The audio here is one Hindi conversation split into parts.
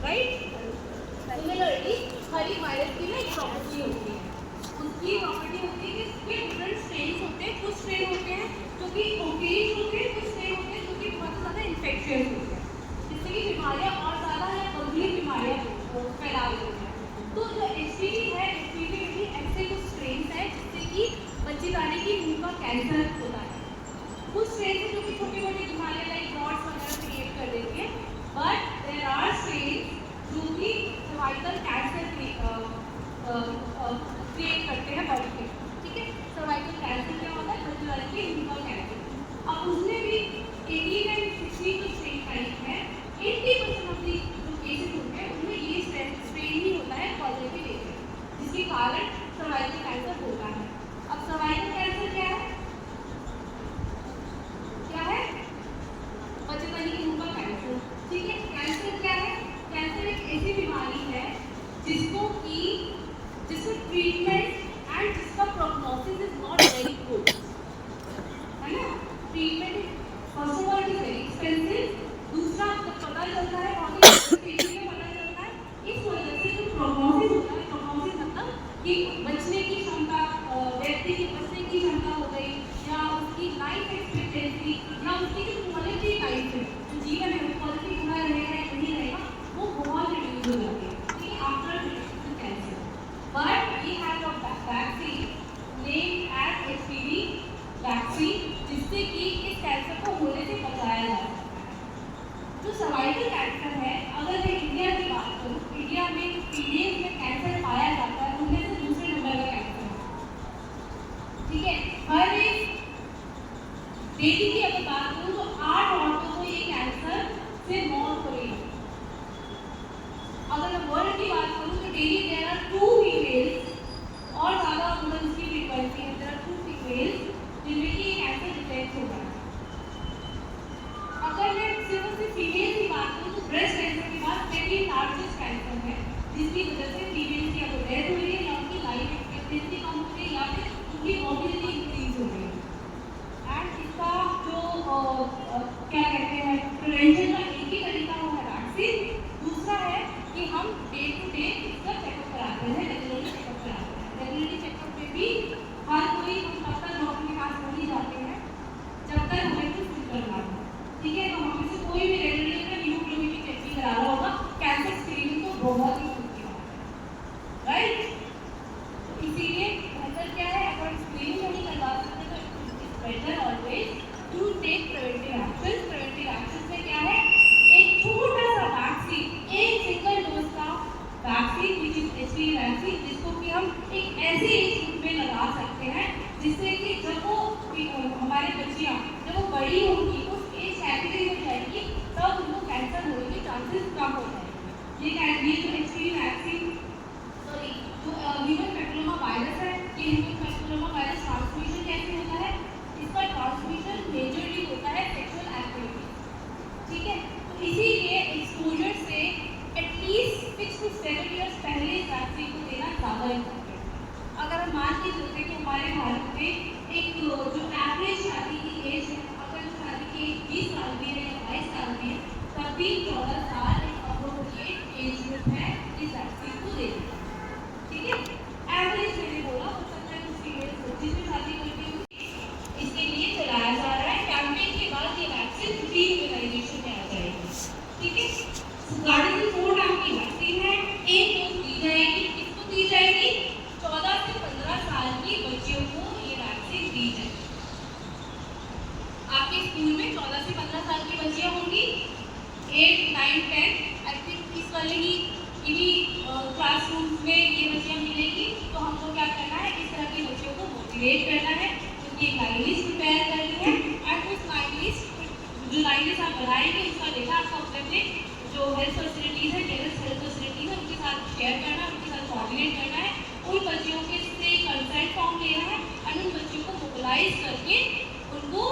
राइट। सिमिलरली हर एक वायरस की ना एक प्रॉपर्टी होती है, उसकी प्रॉपर्टी होती है कि इसके डिफरेंट स्ट्रेन्स होते हैं। कुछ स्ट्रेन होते हैं जो कि ओकेज होते हैं, कुछ स्ट्रेन होते हैं जो कि बहुत ज़्यादा इन्फेक्शियस होते हैं, जिससे कि बीमारियाँ और ज़्यादा या गंभीर बीमारियाँ फैला देती हैं। तो जो HPV है, HPV में भी ऐसे कुछ स्ट्रेन्स हैं जिससे कि बच्चेदानी की मुंह का कैंसर होता है। कुछ स्ट्रेन है जो कि छोटी मोटी बीमारियाँ लाइक ब्रॉड्स वगैरह क्रिएट कर देती है, बट देयर आर स्ट्रेन जो कि सर्वाइकल कैंसर क्रिएट करते हैं बॉडी के। ठीक है, सर्वाइकल कैंसर क्या होता है? बच्चेदानी की मुंह का कैंसर। अब उसमें भी 18 एंड 16 जो स्ट्रेन टाइप है, 80% ऑफ दी जो केसेस होते हैं उनमें ये स्ट्रेन ही होता है पॉजिटिव एजेंट, जिसके कारण सर्वाइकल कैंसर होता है। अब सर्वाइकल कैंसर क्या है? बच्चेदानी की मुंह का कैंसर। ठीक है, कैंसर क्या है? कैंसर एक ऐसी बीमारी है जिसको ट्रीटमेंट एंड जिसका prognosis is not very good, है ना। Treatment first of all is very expensive, दूसरा जब पता चलता है बहुत ही तेजी में पता चलता है, इस वजह से जो प्रोग्नोसिस होता है, प्रोग्नोसिस मतलब कि बचने की क्षमता, व्यक्ति की बचने की क्षमता हो गई, या उसकी लाइफ एक्सपेक्टेंसी, या उसकी जो क्वालिटी लाइफ है, जो जीवन है, क्वालिटी बुरा रहेगा या नहीं रहेगा, वो बहुत रिड्यूस हो जाती है। ठीक है, after cancer. But we have a vaccine named as HPV vaccine, जिससे कि इस कैंसर को होने से बचाया जा सकता है। जो सर्वाइकल कैंसर है, अगर मैं इंडिया की बात करूँ, इंडिया में फीमेल्स में कैंसर पाया जाता है, उनमें से दूसरे नंबर का कैंसर है। ठीक है, हर एक बेटी की अगर बात करूँ तो 8 औरतों को ये कैंसर से मौत हो रही है। अगर मैं वर्ल्ड की बात करूँ तो डेली देयर आर 2 फीमेल्स, और ज़्यादा वुमेन्स की फ्रीक्वेंसी है, देयर आर 2 फीमेल्स जिनमें कि कैंसर डिटेक्ट हो रहा है। अगर मैं सिर्फ फीमेल की बात करूँ तो ब्रेस्ट कैंसर के बाद सेकेंड लार्जेस्ट कैंसर है, जिसकी वजह से फीमेल की अगर डेथ हो रही है, या उनकी लाइफ एक्सपेक्टेंसी कम हो रही है, या फिर उनकी मोबिलिटी इंक्रीज हो रही है। एंड इसका जो क्या कहते हैं, प्रिवेंशन का एक ही तरीका वो है वैक्सीन। दूसरा है कि हम डे टू डे इसका चेकअप कराते हैं, रेगुलरली चेकअप कराते हैं। रेगुलरली चेकअप में भी हर कोई हम तब तक डॉक्टर के पास नहीं जाते हैं जब तक हमें कुछ सिम्टम ना हो। ठीक है, तो हम से कोई भी रेगुलरली अपना हीमोग्लोबिन की चेकिंग करा रहा होगा, कैंसर स्क्रीनिंग तो बहुत ही होती है, राइट। इसीलिए बेहतर क्या है, अगर स्क्रीनिंग नहीं करवा सकते तो it's better always to take preventive action. Preventive action में क्या है? एक छोटा सा वैक्सीन, एक सिंगल डोज का vaccine which is HPV vaccine, जिसको कि हम एक ऐसे एज ग्रुप में लगा सकते हैं जिससे कि जब वो हमारी बच्चियाँ जब वो बड़ी होंगी, उस एज कैटेगरी में जाएगी, तब उनको कैंसर होने के चांसेस कम हो जाएंगे। ये जो HPV वैक्सीन, सॉरी, जो ह्यूमन पैपिलोमा वायरस है, ये ह्यूमन पैपिलोमा वायरस ट्रांसमिशन कैसे होता है? इसका ट्रांसमिशन मेजरली होता है सेक्सुअल एक्टिविटी। ठीक है, तो इसीलिए एक्सपोजर से एटलीस्ट 6 to 7 ईयर्स पहले इस वैक्सीन को देना ज़्यादा इम्पोर्टेंट है। अगर हम मान के चलते कि हमारे भारत में एक जो एवरेज शादी की एज है, अगर शादी की 20 साल भी है या 22 साल भी है, तब भी 14 साल एक अप्रोप्रिएट एज ग्रुप है इस वैक्सीन को देने का। ठीक है, एवरेज मैंने बोला, हो सकता है कुछ फीमेल 25 में शादी करती होगी। इसके लिए चलाया जा रहा है कैंपेन के बाद ये वैक्सीन फ्री इम्यूनाइजेशन में आ जाएगी। ठीक है, गार्डेन 4 नाम की वैक्सीन है, एक डोज दी जाएगी। किसको दी जाएगी? 14 से 15 साल की बच्चियों को ये वैक्सीन दी जाएगी। आपके स्कूल में 14 से 15 साल की बच्चियां होंगी, 8, 9, 10, आई थिंक इस वाले ही इन्हीं क्लासरूम्स में ये बच्चियां मिलेगी। तो हमको क्या करना है? इस तरह की बच्चियों को मोटिवेट करना है, उनकी एक लाइन लिस्ट प्रिपेयर करनी है, एंड उस लाइन लिस्ट जो लाइन लिस्ट आप बनाएंगे उसका डेटा आपको अपने जो हेल्थ फैसिलिटीज़ है, नियरेस्ट हेल्थ फैसिलिटीज़ है, उनके साथ शेयर करना है, उनके साथ कोऑर्डिनेट करना है, उन बच्चियों के से कंसेंट फॉर्म लेना है, और उन बच्चियों को मोबिलाइज करके उनको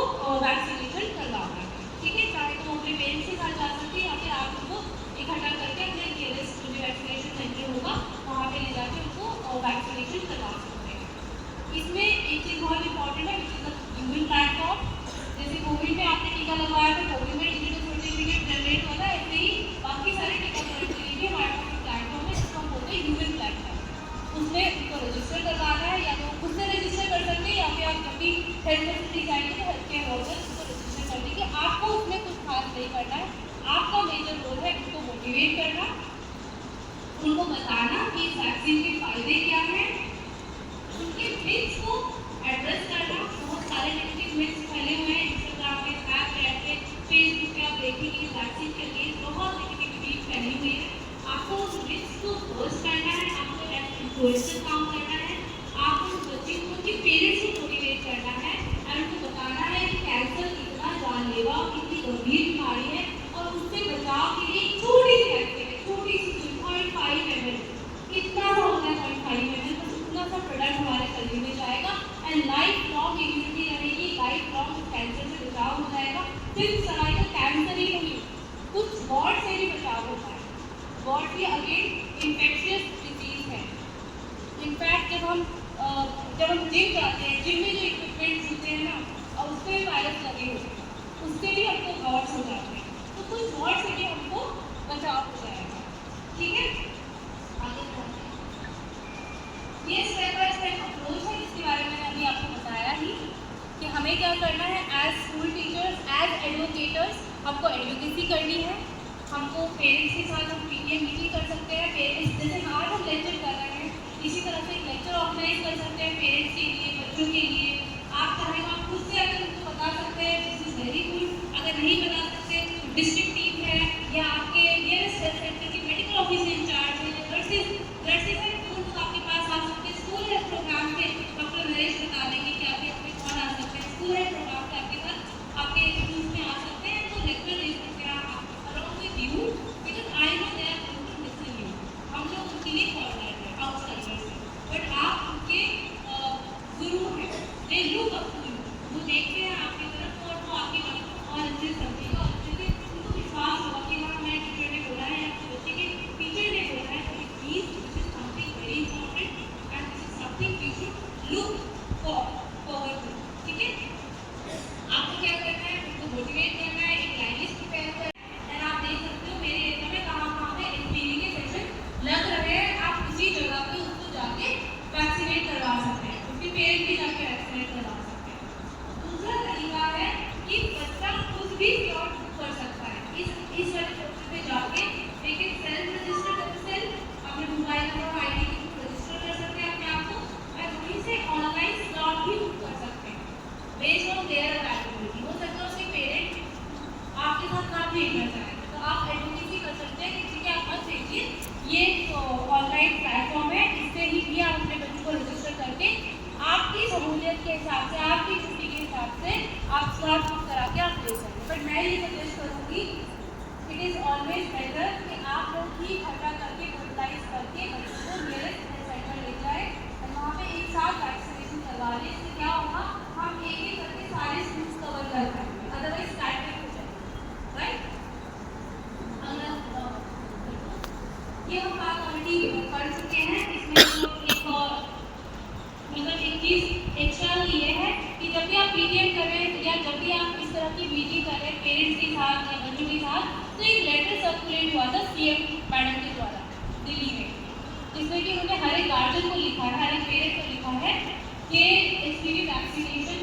वैक्सीनेशन करवाना है। ठीक है, चाहे तो अपने पेरेंट्स के साथ जा सकते हैं, या फिर आप उनको इकट्ठा करके अपने नियरेस्ट जो वैक्सीनेशन सेंटर होगा वहाँ पे ले जाके उनको वैक्सीनेशन करवा सकते हैं। इसमें एक चीज़ बहुत इंपॉर्टेंट है, which is the human platform. जैसे कोविड में आपने टीका लगवाया तो कोविड में डिजिटल सर्टिफिकेट जनरेट होता है, ऐसे ही बाकी सारे टीकाकरण के लिए एजुकेट करना, उनको बताना कि वैक्सीन के फायदे क्या हैं, उनके मिथ्स को एड्रेस करना। बहुत सारे नेगेटिव मिथ्स फैले हुए हैं इंस्टाग्राम पे, स्नैपचैट पे, फेसबुक पे आप देखेंगे वैक्सीन के लिए बहुत नेगेटिविटी फैली हुई है। आपको उस मिथ्स को बर्स्ट करना है, आपको एज इन्फ्लुएंसर काम करना है, आपको बच्चे को उनके पेरेंट्स को मोटिवेट करना है और उनको बताना है कि कैंसर कितना जानलेवा, कितनी गंभीर बीमारी है और उससे बचाव के लिए छोटी सी एक्टिविटी, छोटी सी 0.5 ml, इतना सा होता है 0.5 ml, बस उतना सा प्रोडक्ट हमारे शरीर में जाएगा एंड लाइफ लॉन्ग इम्यूनिटी रहेगी, लाइफ लॉन्ग कैंसर से बचाव हो जाएगा। सिर्फ सर्वाइकल कैंसर ही नहीं, कुछ वॉर्ड से भी बचाव होता है। वॉर्ड भी अगेन इन्फेक्शियस डिजीज है। इनफैक्ट जब हम जिम जाते हैं, जिम में जो इक्विपमेंट्स होते हैं ना, और उस पर वायरस लगे होते हैं, उससे भी हमको वॉर्ड्स हो जाते हैं, तो कुछ वॉर्ड से भी हमको बचाव हो जाएगा। ठीक है, आगे बढ़ते हैं। ये स्टेप बाय स्टेप अप्रोच है जिसके बारे में मैंने अभी आपको बताया ही कि हमें क्या करना है एज स्कूल टीचर्स, एज एडवोकेटर्स, हमको एडवोकेसी करनी है। हमको पेरेंट्स के साथ हम पीटीएम मीटिंग कर सकते हैं। पेरेंट्स जैसे आज हम लेक्चर कर रहे हैं, इसी तरह से एक लेक्चर ऑर्गेनाइज कर सकते हैं पेरेंट्स के लिए, बच्चों के लिए। आप चाहें तो आप खुद से अगर उनको बता सकते हैं, दिस इज वेरी गुड। अगर नहीं बता सकते तो डिस्ट्रिक्ट टीम है या आपके नियरेस्ट हेल्थ सेंटर की मेडिकल ऑफिस इंचार्ज है, नर्सेज है, उनको आपके पास आ सकते हैं। स्कूल हेल्थ प्रोग्राम के डॉक्टर नरेश बता देंगे कि आपके अपने कौन आ सकते हैं। स्कूल हेल्थ प्रोग्राम के आपके साथ आपके स्कूल में आ सकते हैं, तो लेक्चर दे सकते हैं आप around with you, because I know they are going to listen you. हम लोग उनके लिए फॉरवर्ड है आउटसाइडर से, बट आप उनके गुरु हैं, they look up to you, वो देखते हैं आपकी तरफ और वो आपकी बात को और अच्छे से समझेगा और अच्छे से उनको विश्वास होगा कि हाँ मैं टीचर ने बोला है या बच्चे के टीचर ने बोला है, तो it means this is something very important and this is something we should look forward to. ठीक है, आपको क्या करना है, उनको मोटिवेट करना है, एक लाइन लिस्ट प्रिपेयर करना है। एंड आप देख सकते हो मेरे एरिया में कहाँ पे एसपीवी के सेशन लग रहे हैं, आप उसी जगह पे उसको जाके वैक्सीनेट करवा सकते हैं, उसके पेरेंट भी जाके वैक्सीनेट करवा सकते हैं। दूसरा तरीका है कि बच्चा खुद भी स्लॉट बुक कर सकता है। इस वाले पोर्टल पे जाके लेकिन सेल्फ रजिस्टर अपने मोबाइल नंबर आईडी के थ्रू रजिस्टर कर सकते हैं अपने आप को और वहीं से ऑनलाइन स्लॉट भी बुक कर सकते हैं बेस्ड ऑन देयर अवेलेबिलिटी। हो सकता है उसके पेरेंट आपके साथ ना भेजना चाहें, तो आप एडवोकेसी कर सकते हैं कि ठीक है आप मत भेजिए, ये ऑनलाइन प्लेटफॉर्म है, इससे ही भी आप अपने बच्चों को रजिस्टर करके आपकी सहूलियत के हिसाब से, आपकी छुट्टी के हिसाब से आप स्लॉट बुक करा के आप ले सकते हैं। बट मैं ये सजेस्ट करूँगी, इट इज़ ऑलवेज बेटर कि आप लोग ही खर्चा करके मोबिलाइज करके बच्चों को नियरेस्ट हेल्थ सेंटर ले जाए और वहाँ पे एक साथ वैक्सीनेशन करवा लें। इससे क्या होगा, हम एक एक करके सारे स्कूल्स कवर कर पाएंगे, अदरवाइज स्टैटिक हो जाएगा, राइट। ये हम बात ऑलरेडी कर चुके हैं। इसमें हम लोग एक मतलब एक चीज़ एक्स्ट्रा ये है कि जब भी आप पीटीएम कर रहे हैं या जब भी आप इस तरह की मीटिंग कर रहे हैं पेरेंट्स के साथ या बच्चों के साथ, तो एक लेटर सर्कुलेट हुआ था सीएम मैडम के द्वारा दिल्ली में, जिसमें कि उन्होंने हर एक गार्जियन को लिखा है, हर एक पेरेंट को लिखा है कि एचपीवी वैक्सीनेशन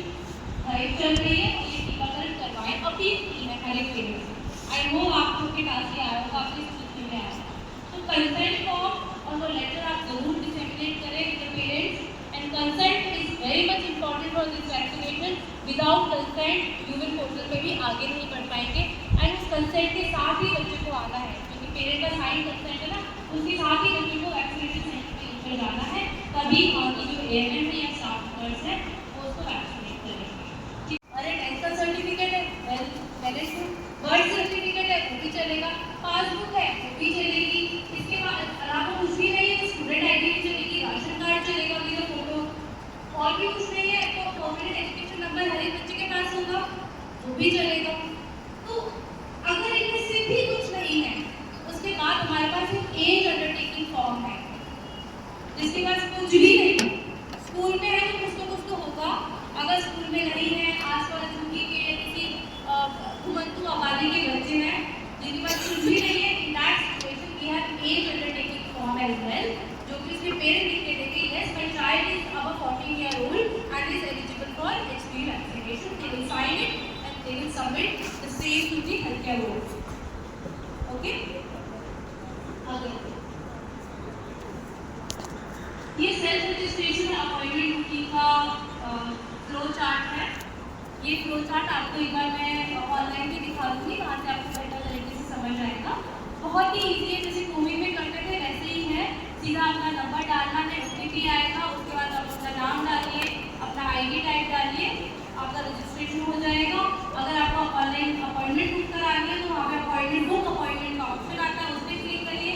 ड्राइव चल रही है और ये टीकाकरण करवाएं, अपील की है हर एक पेरेंट से। आई नो आपको के पास ही आया होगा, आपके स्कूल में आया, तो कंसेंट फॉर्म और वो लेटर आप जरूर डिसेमिनेट करें with the parents. And consent is very much important for this vaccination. Without consent you will portal पे भी आगे नहीं बढ़ पाएंगे एंड उस कंसेंट के साथ ही बच्चे को आना है, क्योंकि पेरेंट का साइन कंसेंट है ना, उसके साथ ही बच्चे को वैक्सीनेशन सेंटर पे लेकर जाना है, तभी बाकी जो एएनएम है या स्टाफ नर्स है वो उसको वैक्सीनेट करेंगे। अरे 10th का सर्टिफिकेट है, well and good, birth certificate है वो भी चलेगा, पासबुक है वो भी चलेगी, इसके बाद अलावा कुछ भी नहीं है, स्टूडेंट आईडी भी चलेगी, राशन कार्ड चलेगा विद फोटो, और भी कुछ नहीं है तो परमानेंट एजुकेशन नंबर हर एक बच्चे के पास होगा वो भी चलेगा। तो अगर इनमें से भी कुछ नहीं है, उसके बाद हमारे पास एक एज अंडरटेकिंग फॉर्म है, जिसके पास कुछ भी नहीं है, स्कूल में है तो कुछ तो होगा, अगर स्कूल में नहीं है, आसपास झुग्गी के किसी घुमंतु आबादी के बच्चे हैं जिनके पास कुछ भी नहीं है, in that situation we have as undertaking form as well, जो कि उसमें पेरेंट लिख के देंगे yes my child is above 14 year old and is eligible for HPV vaccination. They will sign it and they will submit the same to the healthcare board. Okay? अगर ये सेल्फ रजिस्ट्रेशन अपॉइंटमेंट बुकिंग का फ्लो चार्ट है। ये फ्लो चार्ट आपको एक बार मैं ऑनलाइन भी दिखा दूंगी, वहाँ से आपको बेटर तरीके से समझ आएगा। बहुत ही ईजी है, जैसे कोविड में करते थे वैसे ही है। सीधा अपना नंबर डालना है, OTP आएगा, उसके बाद आप अपना नाम डालिए, अपना ID टाइप डालिए, आपका रजिस्ट्रेशन हो जाएगा। अगर आपको ऑनलाइन अपॉइंटमेंट बुक करानी है तो वहाँ पे अपॉइंटमेंट बुक अपॉइंटमेंट का ऑप्शन आता है, उस पर क्लिक करिए।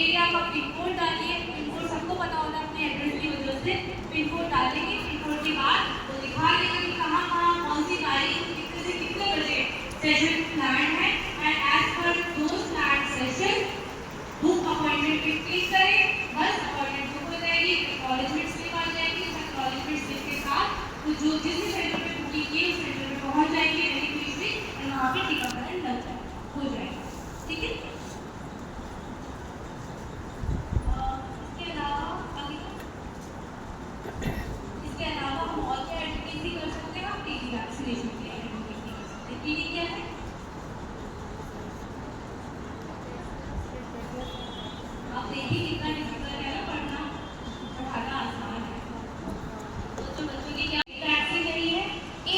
एरिया का पिन कोड डालिए, पिन कोड सबको पता होता है अपने एड्रेस की वजह से। पिन कोड डालेंगे, पिन कोड के बाद वो दिखा देगा कि कहाँ कहाँ कौन सी तारीख कितने से कितने बजे सेशन प्लान है, and as per those plan session book appointment पे क्लिक करें, बस अपॉइंटमेंट बुक हो जाएगी। एक्नॉलेजमेंट स्लिप आ जाएगी, उस एक्नॉलेजमेंट स्लिप के साथ तो जो जिस भी सेंटर पे बुकिंग की उस सेंटर पे पहुँच जाएंगे वेरी क्विकली, और वहाँ पे टीकाकरण लग जाएगा, हो जाएगा। ठीक है, इसके अलावा हम और क्या एडवोकेसी कर सकते हैं? हम टीबी वैक्सीनेशन की एडवोकेसी कर सकते हैं। टीबी क्या है? आप देखिए कितना डिफिकल्ट है ना पढ़ना, पढ़ाना आसान है। तो बच्चों की क्या वैक्सीन नहीं है,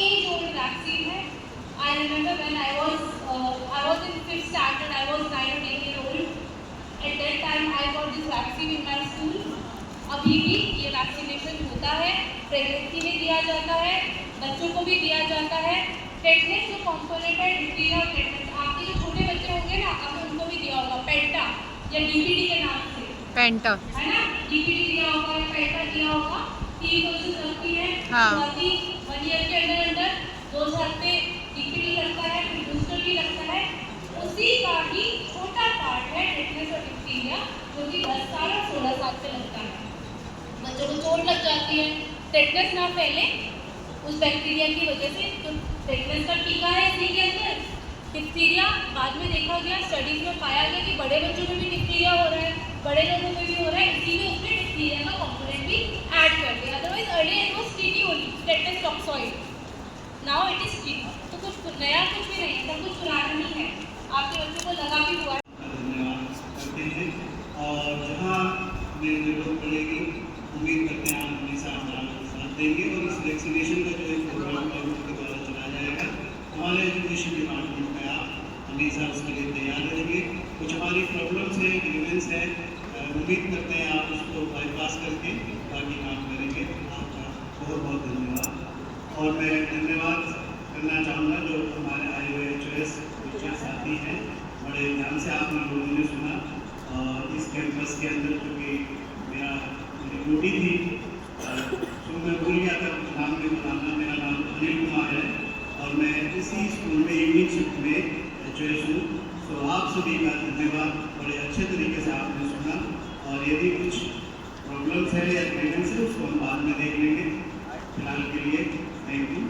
एज ओल्ड वैक्सीन है। I remember when I was in 5th standard, I was 9 or 10 years old. At that time I got this vaccine in my school. अभी भी ये वैक्सीनेशन होता है, प्रेगनेंसी में दिया जाता है, बच्चों को भी दिया जाता है। टेटनस जो कॉम्पोनेंट है डिप्थीरिया और टेटनस, आपके जो छोटे बच्चे होंगे ना, आपने उनको भी दिया होगा पेंटा या DPT के नाम से, पेंटा है ना, DPT दिया होगा या पेंटा दिया होगा। 3 डोजेस लगती है, बाकी 1 ईयर के अंदर 2 साल पे DPT लगता है, फिर बूस्टर भी लगता है। उसी का ही छोटा पार्ट है टेटनस और डिप्थीरिया, जो कि 10 साल और 16 साल से लगता है। बच्चों को चोट लग जाती है, टेटनस ना फैले उस बैक्टीरिया की वजह से, तो टेटनस का टीका है इसी के अंदर। डिप्थीरिया बाद में देखा गया, स्टडीज में पाया गया कि बड़े बच्चों में भी डिप्थीरिया हो रहा है, बड़े लोगों में भी हो रहा है, इसीलिए उसमें डिप्थीरिया का कंपोनेंट भी ऐड कर दिया। Otherwise earlier it was TT only, tetanus toxoid, now it is TT. तो कुछ नया कुछ भी नहीं, सब कुछ पुराना नहीं है, आपके बच्चों को लगा भी हुआ है। और जहाँ हमें जरूरत पड़ेगी उम्मीद करते हैं आप हमेशा हमारा साथ देंगे, और इस वैक्सीनेशन का जो एक प्रोग्राम है उनके द्वारा चलाया जाएगा। हमारे एजुकेशन डिपार्टमेंट में आप हमेशा उसके लिए तैयार रहेंगे। कुछ हमारी प्रॉब्लम्स हैं, ग्रीवेंस है, उम्मीद करते हैं आप उसको बाईपास करके बाकी काम करेंगे। आपका बहुत बहुत धन्यवाद। और मैं धन्यवाद करना चाहूँगा जो हमारे आए हुए HOS टीचर साथी हैं, बड़े ध्यान से आप लोगों ने सुना। और इस कैंपस के अंदर क्योंकि मेरी ड्यूटी थी, तो मैं भूल गया था कुछ नाम भी बताना। मेरा नाम अनिल कुमार है और मैं इसी स्कूल में इवनिंग शिफ्ट में HOS हूँ। तो आप सभी का धन्यवाद, बड़े अच्छे तरीके से आपने सुना। और यदि कुछ प्रॉब्लम्स है या ग्रीवेंस है उसको हम बाद में देख लेंगे। फिलहाल के लिए थैंक यू।